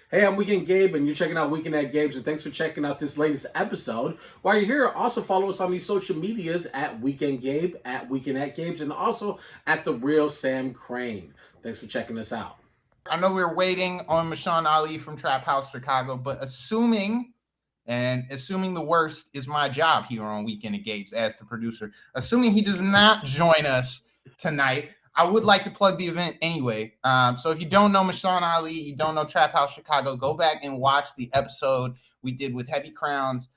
Hey, I'm Weekend Gabe, and you're checking out Weekend at Gabe's, and thanks for checking out this latest episode. While you're here, also follow us on these social medias at Weekend Gabe, at Weekend at Gabe's, and also at The Real Sam Crane. Thanks for checking us out. I know we're waiting on Mashaun Ali from Trap House Chicago, but assuming the worst is my job here on Weekend at Gabe's as the producer. Assuming he does not join us tonight, I would like to plug the event anyway. So if you don't know Mashaun Ali, you don't know Trap House Chicago, go back and watch the episode we did with Heavy Crowns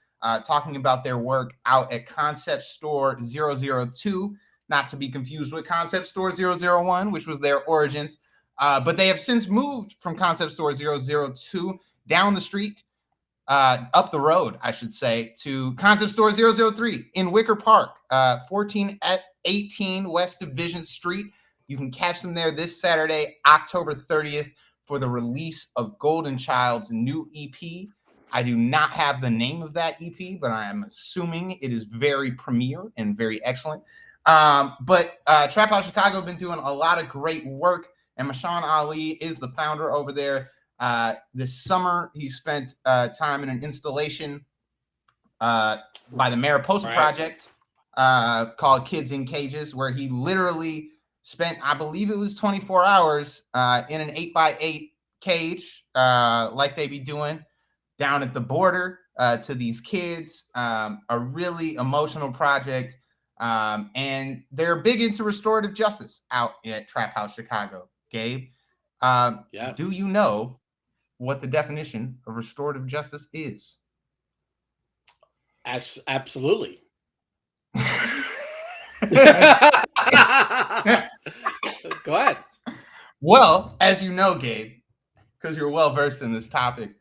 talking about their work out at Concept Store 002, not to be confused with Concept Store 001, which was their origins. But they have since moved from Concept Store 002 down the street, up the road, I should say, to Concept Store 003 in Wicker Park, 1418 West Division Street. You can catch them there this Saturday, October 30th, for the release of Golden Child's new EP. I do not have the name of that EP, but I am assuming it is very premiere and very excellent. But Trap House Chicago have been doing a lot of great work, and Mashaun Ali is the founder over there. This summer, he spent time in an installation by the Mariposa Project called Kids in Cages, where he literally spent, I believe it was 24 hours in an 8x8 cage, like they be doing down at the border to these kids. A really emotional project. And they're big into restorative justice out at Trap House Chicago. Gabe, do you know what the definition of restorative justice is? Absolutely. Go ahead. Well, as you know, Gabe, because you're well versed in this topic,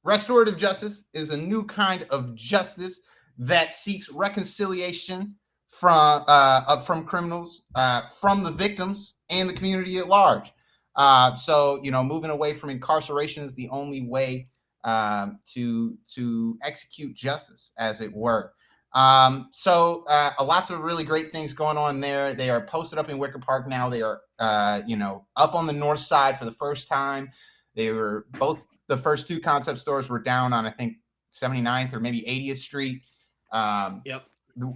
restorative justice is a new kind of justice that seeks reconciliation from criminals, from the victims, and the community at large. So, moving away from incarceration is the only way to execute justice, as it were. Lots of really great things going on there. They are posted up in Wicker Park now. They are, up on the north side for the first time. They were both, the first two concept stores were down on, I think, 79th or maybe 80th Street. Yep.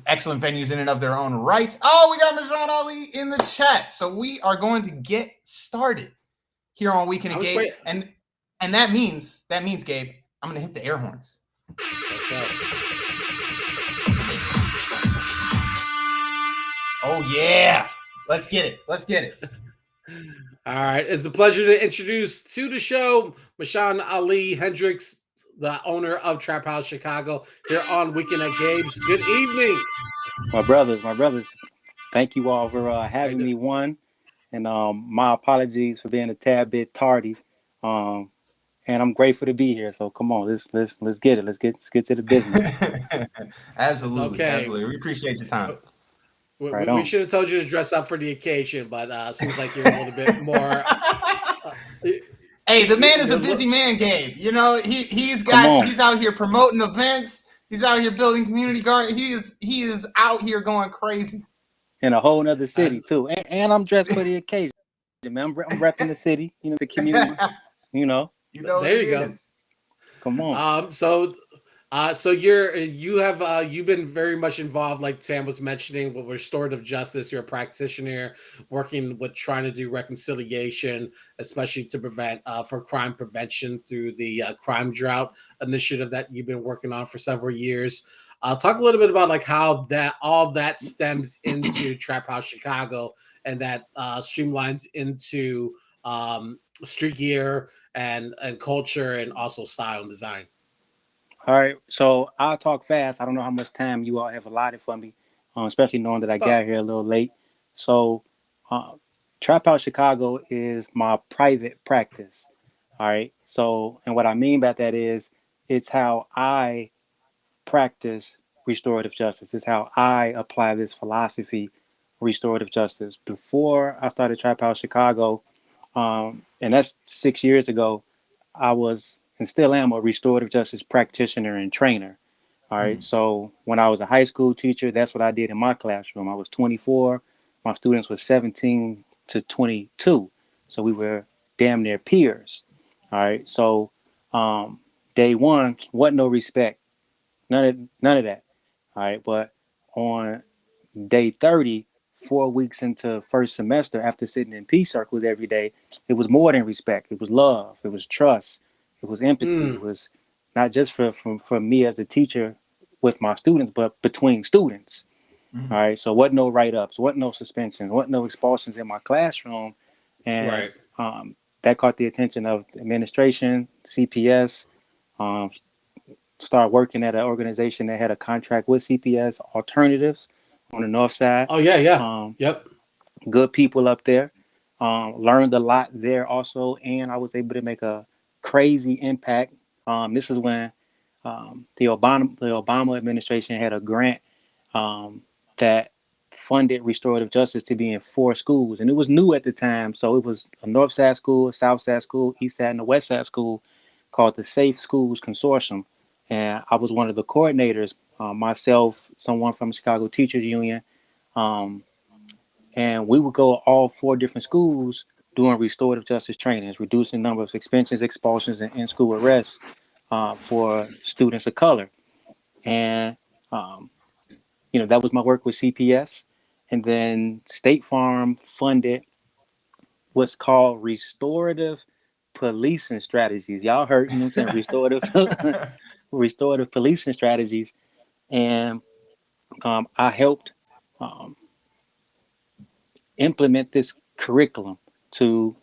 Excellent venues in and of their own right. Oh, we got Mashaun Ali in the chat. So we are going to get started here on Weekend at Gabe. And that means, Gabe, I'm going to hit the air horns. Let's go. Oh, yeah. Let's get it. All right. It's a pleasure to introduce to the show Mashaun Ali Hendricks, the owner of Trap House Chicago, here on Weekend at Gabe's. Good evening. My brothers. Thank you all for having me, one. And my apologies for being a tad bit tardy. And I'm grateful to be here. So come on, let's get it. Let's get to the business. Absolutely. Absolutely. We appreciate your time. We should have told you to dress up for the occasion, but seems like you're a little bit more. Hey, the man is a busy man, Gabe. He's out here promoting events. He's out here building community gardens. He is out here going crazy. In a whole nother city too, and I'm dressed for the occasion. Man, I'm repping the city, the community. There you go. Come on. So you've been very much involved, like Sam was mentioning, with restorative justice. You're a practitioner working with trying to do reconciliation, especially to prevent for crime prevention through the crime drought initiative that you've been working on for several years. Talk a little bit about like how all that stems into Trap House Chicago, and that streamlines into street gear and culture, and also style and design. All right, so I'll talk fast. I don't know how much time you all have allotted for me, especially knowing that I got here a little late. So Trap House Chicago is my private practice. All right, so, and what I mean by that is it's how I practice restorative justice. It's how I apply this philosophy, restorative justice. Before I started Trap House Chicago, and that's 6 years ago, I was, and still am, a restorative justice practitioner and trainer. All right. So when I was a high school teacher, that's what I did in my classroom. I was 24. My students were 17 to 22. So we were damn near peers. All right. So day one wasn't no respect. None of that. All right. But on day 30, 4 weeks into first semester, after sitting in peace circles every day, it was more than respect. It was love. It was trust. It was empathy. It was not just for me as a teacher with my students, but between students. All right. So what no write-ups, what no suspensions, what no expulsions in my classroom. And that caught the attention of administration, CPS, started working at an organization that had a contract with CPS, Alternatives on the north side. Oh, yeah. Yep. Good people up there. Learned a lot there also, and I was able to make a crazy impact. This is when the Obama administration had a grant that funded restorative justice to be in 4 schools, and it was new at the time. So it was a north side school, a south side school, east side, and a west side school, called the Safe Schools Consortium. And I was one of the coordinators, myself, someone from Chicago Teachers Union. And we would go all 4 different schools doing restorative justice trainings, reducing the number of suspensions, expulsions, and in-school arrests for students of color. And, that was my work with CPS. And then State Farm funded what's called restorative policing strategies. Y'all heard, I'm saying, restorative policing strategies. And I helped implement this curriculum to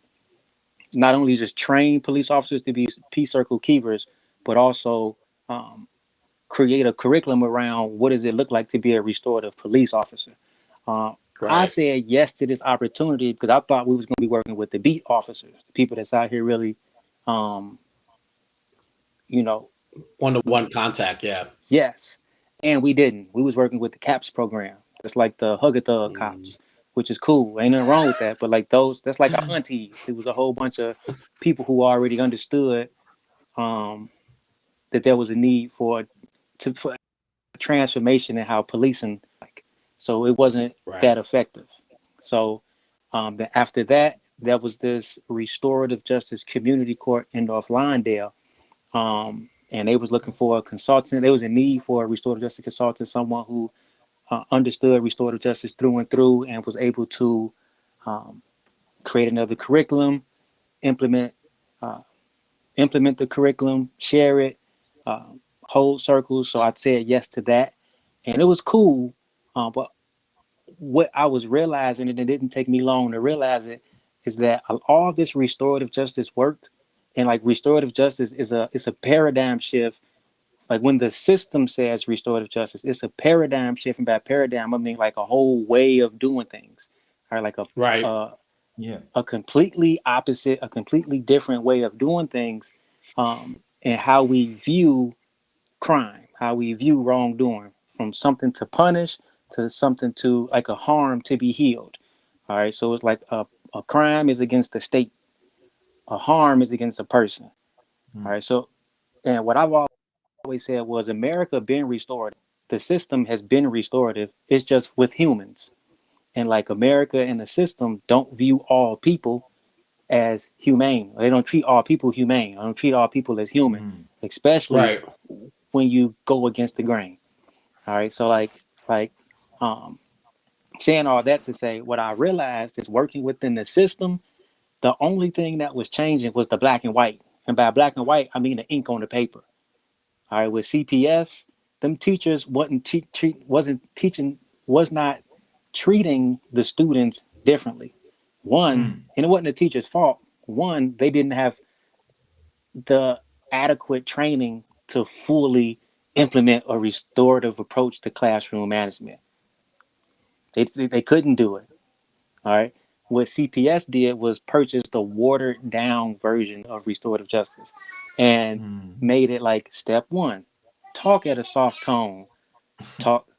not only just train police officers to be peace circle keepers, but also create a curriculum around what does it look like to be a restorative police officer. I said yes to this opportunity because I thought we was going to be working with the beat officers, the people that's out here really, one-to-one contact. Yeah. Yes. And we didn't. We was working with the CAPS program. That's like the Hug a Thug cops, which is cool. Ain't nothing wrong with that. But like that's like our aunties. It was a whole bunch of people who already understood that there was a need for transformation in how policing. So it wasn't that effective. So then after that, there was this restorative justice community court in North Lawndale. And they was looking for a consultant. There was a need for a restorative justice consultant, someone who understood restorative justice through and through and was able to create another curriculum, implement the curriculum, share it, hold circles. So I said yes to that. And it was cool. But what I was realizing, and it didn't take me long to realize it, is that all this restorative justice work, and like restorative justice it's a paradigm shift. Like when the system says restorative justice, it's a paradigm shift. And by paradigm, I mean like a whole way of doing things. Or like a completely opposite, a completely different way of doing things, and how we view crime, how we view wrongdoing, from something to punish to something to like a harm to be healed. All right. So it's like a crime is against the state. A harm is against a person. All right. So, and what I've always said was America been restorative. The system has been restorative. It's just with humans. And like America and the system don't view all people as humane. They don't treat all people humane. They don't treat all people as human, especially when you go against the grain. All right. So saying all that to say, what I realized is working within the system, the only thing that was changing was the black and white. And by black and white, I mean the ink on the paper. All right, with CPS, them teachers was not treating the students differently. One, and it wasn't the teacher's fault. One, they didn't have the adequate training to fully implement a restorative approach to classroom management. They couldn't do it. All right. What CPS did was purchase the watered down version of restorative justice and made it like step 1, talk at a soft tone.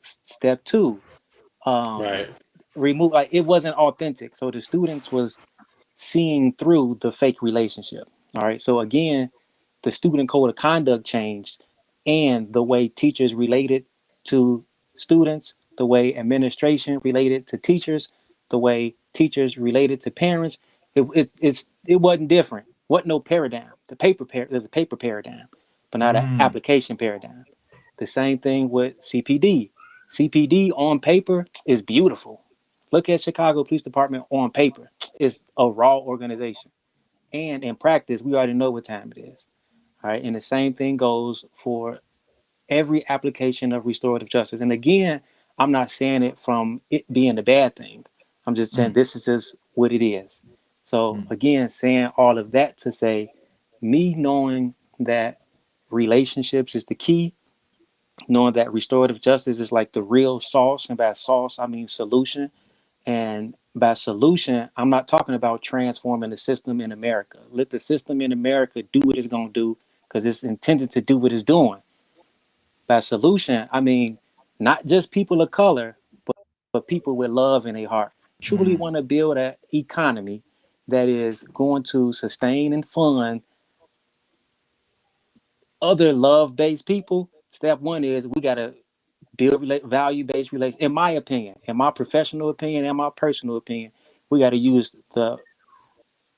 Step 2, remove, like it wasn't authentic. So the students was seeing through the fake relationship. All right. So again, the student code of conduct changed, and the way teachers related to students, the way administration related to teachers, the way teachers related to parents, it wasn't different. What no paradigm. There's a paper paradigm, but not an application paradigm. The same thing with CPD. CPD on paper is beautiful. Look at Chicago Police Department on paper. It's a raw organization. And in practice, we already know what time it is. All right. And the same thing goes for every application of restorative justice. And again, I'm not saying it from it being a bad thing. I'm just saying this is just what it is. So again, saying all of that to say, me knowing that relationships is the key, knowing that restorative justice is like the real sauce, and by sauce I mean solution. And by solution, I'm not talking about transforming the system in America. Let the system in America do what it's going to do, because it's intended to do what it's doing. By solution, I mean not just people of color, but people with love in their heart. Truly want to build an economy that is going to sustain and fund other love-based people. Step one is we got to build value-based relations. In my opinion, in my professional opinion, and my personal opinion, we got to use the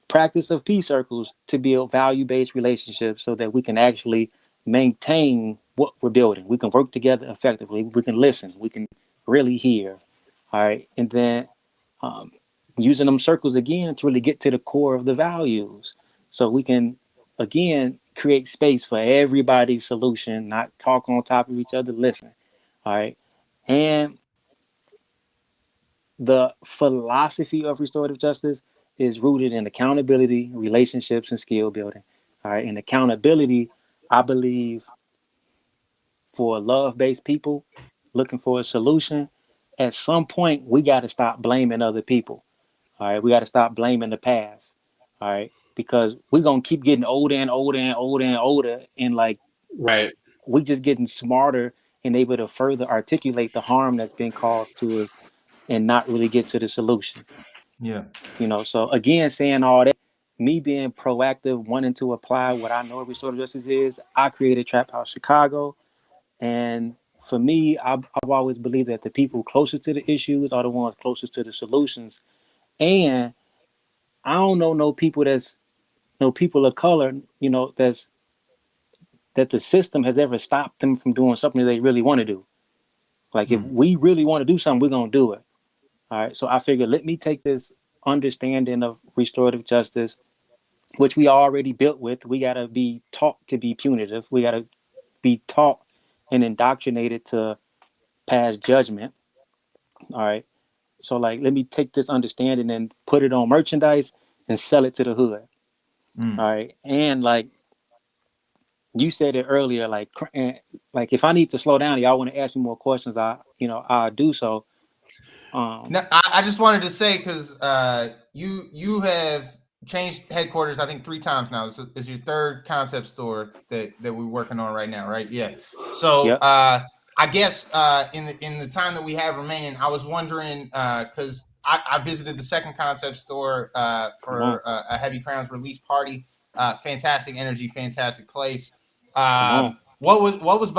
practice of peace circles to build value-based relationships so that we can actually maintain what we're building. We can work together effectively. We can listen. We can really hear. All right. And then using them circles again to really get to the core of the values. So we can, again, create space for everybody's solution, not talk on top of each other, listen. All right. And the philosophy of restorative justice is rooted in accountability, relationships, and skill building. All right. And accountability, I believe, for love-based people looking for a solution, at some point we got to stop blaming other people. All right. We got to stop blaming the past. All right. Because we're going to keep getting older and older and older and older. And like, Right. we just getting smarter and able to further articulate the harm that's been caused to us and not really get to the solution. Yeah. You know, so again, saying all that, me being proactive, wanting to apply what I know restorative justice is, I created Trap House Chicago. And for me, I've always believed that the people closest to the issues are the ones closest to the solutions. And I don't know no people of color, you know, that the system has ever stopped them from doing something they really want to do. Like if we really want to do something, we're gonna do it. All right. So I figured, let me take this understanding of restorative justice, which we already built with. We gotta be taught to be punitive. We gotta be taught and indoctrinated to pass judgment. All right. So like, let me take this understanding and put it on merchandise and sell it to the hood. All right. And like you said it earlier, like if I need to slow down, y'all want to ask me more questions, I'll do so. No, I just wanted to say, because you have changed headquarters, I think 3 times now. This is your 3rd concept store that we're working on right now, right? Yeah. So Yep. I guess in the time that we have remaining, I was wondering, because I visited the 2nd concept store for a Heavy Crowns release party. Fantastic energy, fantastic place. What was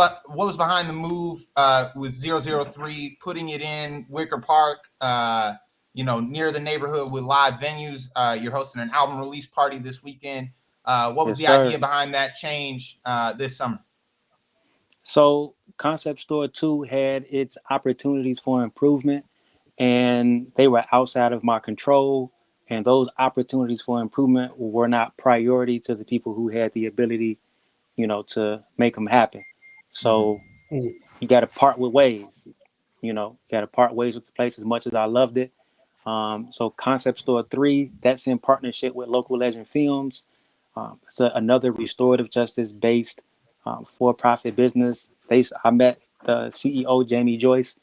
behind the move with 003 putting it in Wicker Park, near the neighborhood with live venues? You're hosting an album release party this weekend. What was the idea behind that change this summer? So Concept Store 2 had its opportunities for improvement, and they were outside of my control. And those opportunities for improvement were not priority to the people who had the ability, to make them happen. So you got to part with ways, got to part ways with the place as much as I loved it. So Concept Store 3, that's in partnership with Local Legend Films. It's another restorative justice based for-profit business. I met the CEO, Jamie Joyce.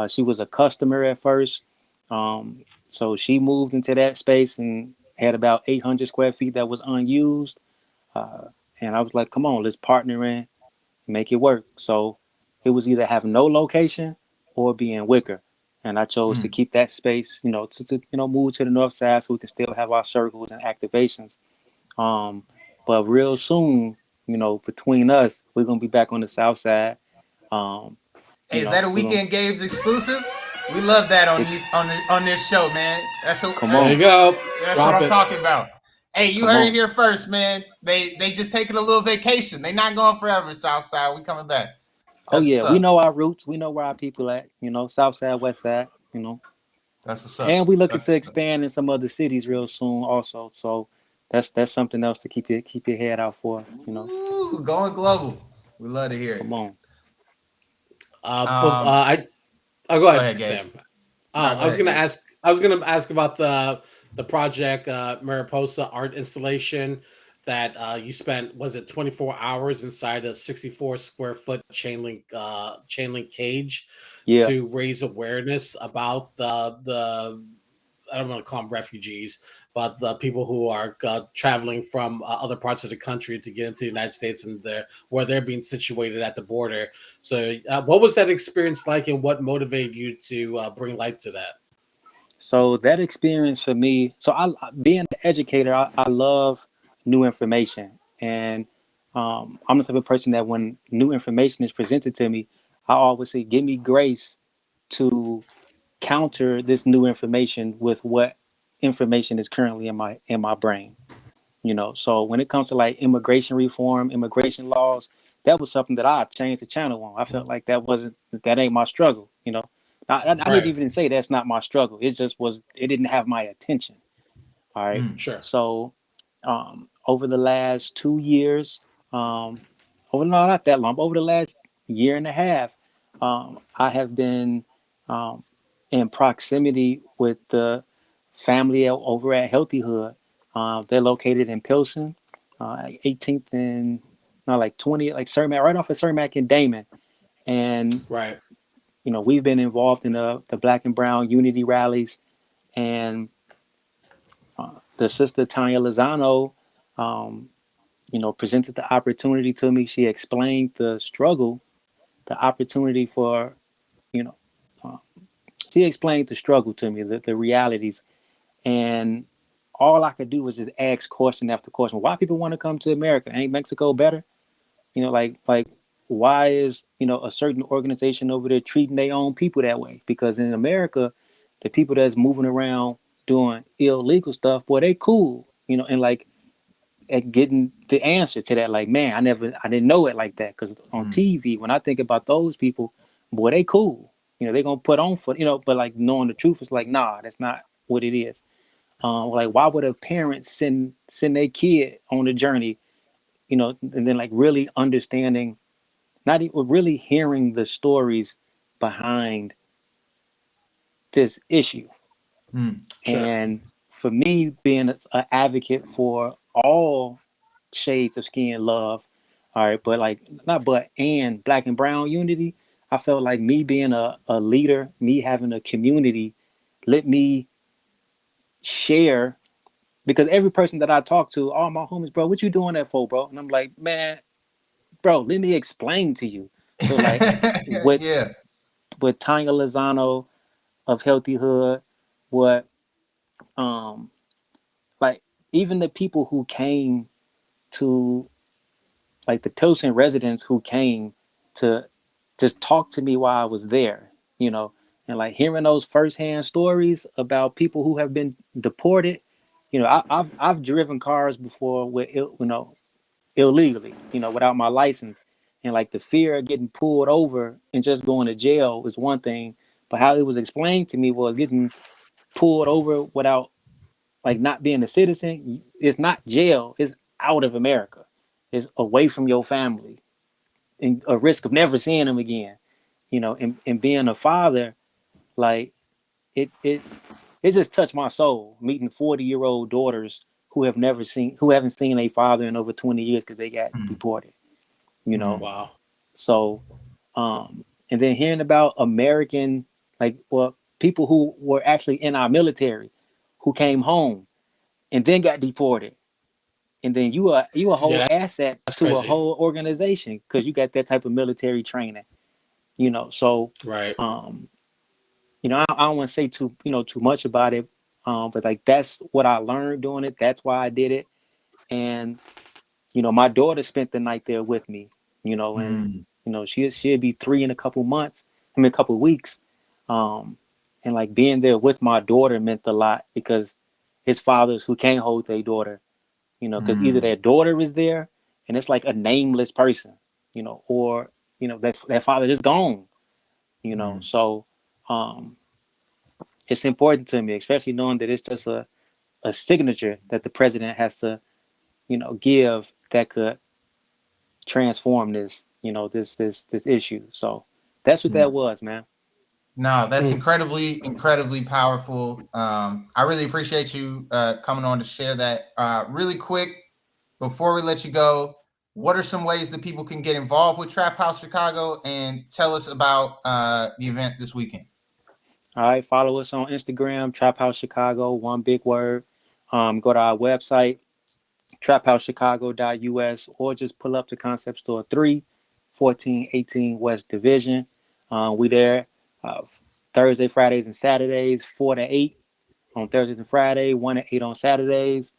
She was a customer at first. So she moved into that space and had about 800 square feet that was unused. And I was like, come on, let's partner in, make it work. So it was either have no location or be in Wicker. And I chose to keep that space, to move to the north side so we can still have our circles and activations. But real soon, between us, we're going to be back on the south side. Hey, is that a Weekend Gabe's exclusive? We love that on this show, man. There you go. That's what I'm talking about. Hey, you Come heard on. it here first, man. They just taking a little vacation. They not going forever, Southside. We coming back. Oh That's yeah, what's we up. know our roots. We know where our people at. South side, west side. That's what's up. And we looking That's to expand in some other cities real soon, also. So that's something else to keep your head out for. Ooh, going global. We love to hear Come it. on. Go Go ahead, ahead, Gabe. Sam. No, go ahead, Gabe. I was gonna ask about the project Mariposa art installation that you spent. Was it 24 hours inside a 64 square foot chain link cage Yeah. to raise awareness about the I don't want to call them refugees, but the people who are traveling from other parts of the country to get into the United States and where they're being situated at the border. So, what was that experience like, and what motivated you to bring light to that? So that experience for me, so being an educator, I love new information, and I'm the type of person that when new information is presented to me, I always say, "Give me grace to counter this new information with what information is currently in my brain." So when it comes to like immigration reform, immigration laws, that was something that I changed the channel on. I felt like that ain't my struggle. I didn't Right. even say that's not my struggle. It didn't have my attention. All right. Mm. Sure. So over the last 2 years, no, not that long, but over the last year and a half, I have been in proximity with the family over at Healthy Hood. They're located in Pilsen, 18th and no, like 20, like Cermak, right off of Cermak and Damon. And Right. we've been involved in the Black and Brown Unity rallies, and the sister Tanya Lozano, presented the opportunity to me. She explained the struggle, the opportunity for, you know, uh, she explained the struggle to me, the realities, and all I could do was just ask question after question. Why people want to come to America? Ain't Mexico better? Like why is a certain organization over there treating their own people that way? Because in America, the people that's moving around doing illegal stuff, boy, they cool, and like at getting the answer to that, like, man, I didn't know it like that. Because on Mm. TV, when I think about those people, boy, they cool. They gonna put on for but like knowing the truth is like, nah, that's not what it is. Like, why would a parent send their kid on a journey, and then like really understanding, not even really hearing the stories behind this issue. Sure. And for me, being an advocate for all shades of skin love, all right, but like not but and Black and Brown unity, I felt like me being a leader, me having a community, let me share, because every person that I talk to, all my homies, bro, what you doing that for, bro? And I'm like, man, bro, let me explain to you. So like what Yeah. with Tanya Lozano of Healthy Hood, what like even the people who came to, like the Pilsen residents who came to just talk to me while I was there, and like hearing those firsthand stories about people who have been deported. I've driven cars before with illegally, without my license, and like the fear of getting pulled over and just going to jail is one thing, but how it was explained to me was getting pulled over without like not being a citizen. It's not jail. It's out of America. It's away from your family and a risk of never seeing them again. And being a father, like it just touched my soul meeting 40-year-old daughters who haven't seen a father in over 20 years because they got Mm. deported. You know, Wow. so and then hearing about American, like, well, people who were actually in our military who came home and then got deported, and then you a whole Yeah, asset that's to a crazy. whole organization because you got that type of military training. So Right. um I don't want to say too much about it, but like that's what I learned doing it. That's why I did it. And my daughter spent the night there with me, and Mm. she'll be 3 in a couple months, I mean a couple weeks. And like being there with my daughter meant a lot because his fathers who can't hold their daughter, you know, because either their daughter is there and it's like a nameless person, you know, or, you know, that father is gone, you know. So it's important to me, especially knowing that it's just a signature that the president has to, you know, give that could transform this, you know, this issue. So that's what that was, man. No, that's incredibly powerful. I really appreciate you coming on to share that. Really quick, before we let you go, what are some ways that people can get involved with Trap House Chicago, and tell us about the event this weekend? All right, follow us on Instagram, Trap House Chicago, one big word. Go to our website, traphousechicago.us, or just pull up to Concept Store 3, 1418 West Division. We there Thursday, Fridays, and Saturdays, 4 to 8 on Thursdays and Friday, 1 to 8 on Saturdays.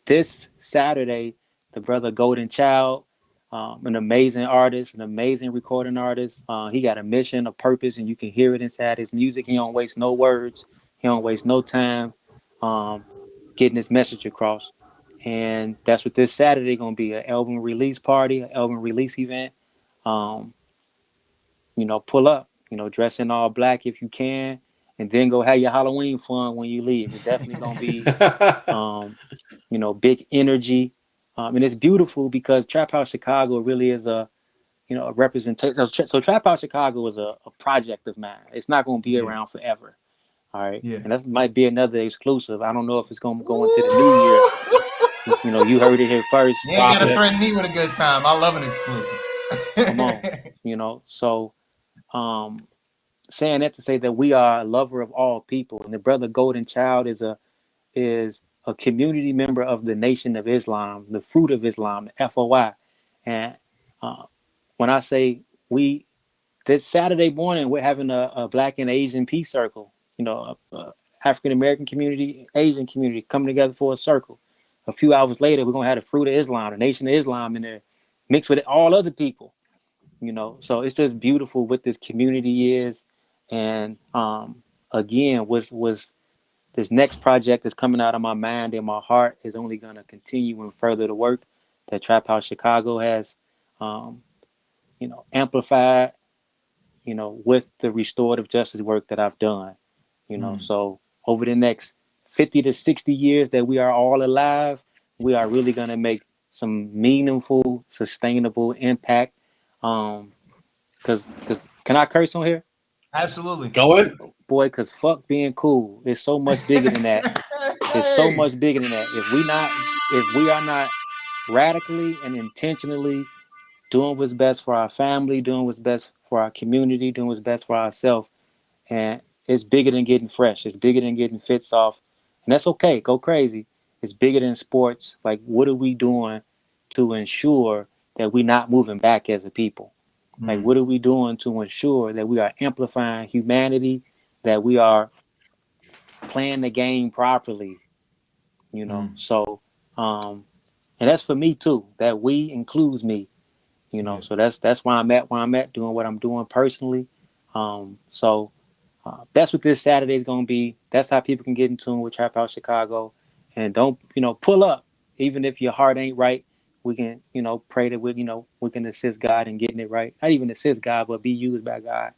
This Saturday, the brother Golden Child, an amazing artist, an amazing recording artist. He got a mission, a purpose, and you can hear it inside his music. He don't waste no words. He don't waste no time getting his message across. And that's what this Saturday going to be, an album release party, an album release event. You know, pull up, you know, dress in all black if you can, and then go have your Halloween fun when you leave. It's definitely going to be, you know, big energy. And it's beautiful because Trap House Chicago really is a, you know, a representation. So Trap House Chicago is a project of mine. It's not going to be around forever. All right. Yeah. And that might be another exclusive. I don't know if it's going to go into the new year. You know, you heard it here first. You ain't got to threaten me with a good time. I love an exclusive. Come on. You know, so saying that to say that we are a lover of all people, and the brother Golden Child is a community member of the Nation of Islam, the Fruit of Islam, the FOI. And when I say we, this Saturday morning, we're having a Black and Asian peace circle, you know, African American community, Asian community coming together for a circle. A few hours later, we're going to have the Fruit of Islam, the Nation of Islam in there, mixed with all other people, you know. So it's just beautiful what this community is. And again, was this next project that's coming out of my mind and my heart is only going to continue and further the work that Trap House Chicago has, you know, amplified, you know, with the restorative justice work that I've done, you know. So over the next 50 to 60 years that we are all alive, we are really going to make some meaningful, sustainable impact. Because can I curse on here? Absolutely. Go in. Boy, because fuck being cool. It's so much bigger than that. It's so much bigger than that. If we are not radically and intentionally doing what's best for our family, doing what's best for our community, doing what's best for ourselves, and it's bigger than getting fresh. It's bigger than getting fits off. And that's okay. Go crazy. It's bigger than sports. Like, what are we doing to ensure that we're not moving back as a people? Like, what are we doing to ensure that we are amplifying humanity, that we are playing the game properly, you know? So, and that's for me too. That we includes me, you know. So that's why I'm at, doing what I'm doing personally. So that's what this Saturday is going to be. That's how people can get in tune with Trap House Chicago. And don't, you know, pull up. Even if your heart ain't right, we can, you know, pray that we, you know, we can assist God in getting it right. Not even assist God, but be used by God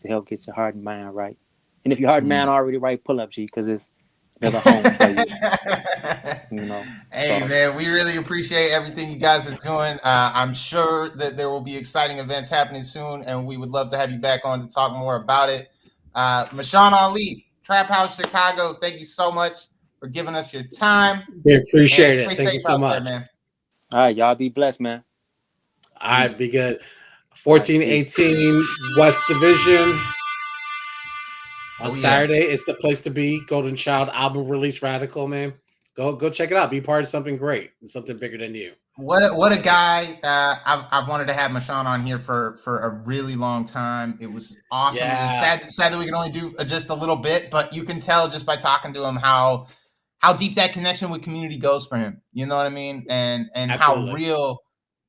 to help get your heart and mind right. And if your heart and mind already right, pull up, G, because there's a home for you. You know. Hey, man, we really appreciate everything you guys are doing. I'm sure that there will be exciting events happening soon, and we would love to have you back on to talk more about it. Mashaun Ali, Trap House Chicago, thank you so much for giving us your time. We appreciate it. Thank you so much. There, man. All right, y'all be blessed, man. All right, be good. 1418 West Division. On Saturday, it's the place to be. Golden Child album release, Radical, man. Go check it out. Be part of something great and something bigger than you. What a guy. I've wanted to have Mashaun on here for a really long time. It was awesome. Yeah. It was sad that we can only do just a little bit, but you can tell just by talking to him how deep that connection with community goes for him. You know what I mean? And how real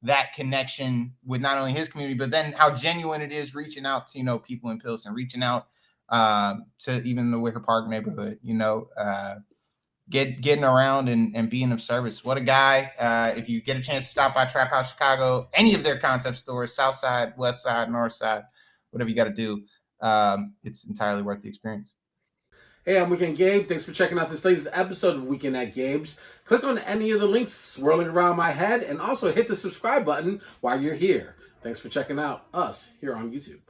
that connection with not only his community, but then how genuine it is reaching out to, you know, people in Pilsen, reaching out to even the Wicker Park neighborhood, you know. getting around and being of service. What a guy. If you get a chance to stop by Trap House Chicago, any of their concept stores, South Side, West Side, North Side, whatever you got to do, it's entirely worth the experience. Hey, I'm Weekend Gabe. Thanks for checking out this latest episode of Weekend at Gabe's. Click on any of the links swirling around my head and also hit the subscribe button while you're here. Thanks for checking out us here on YouTube.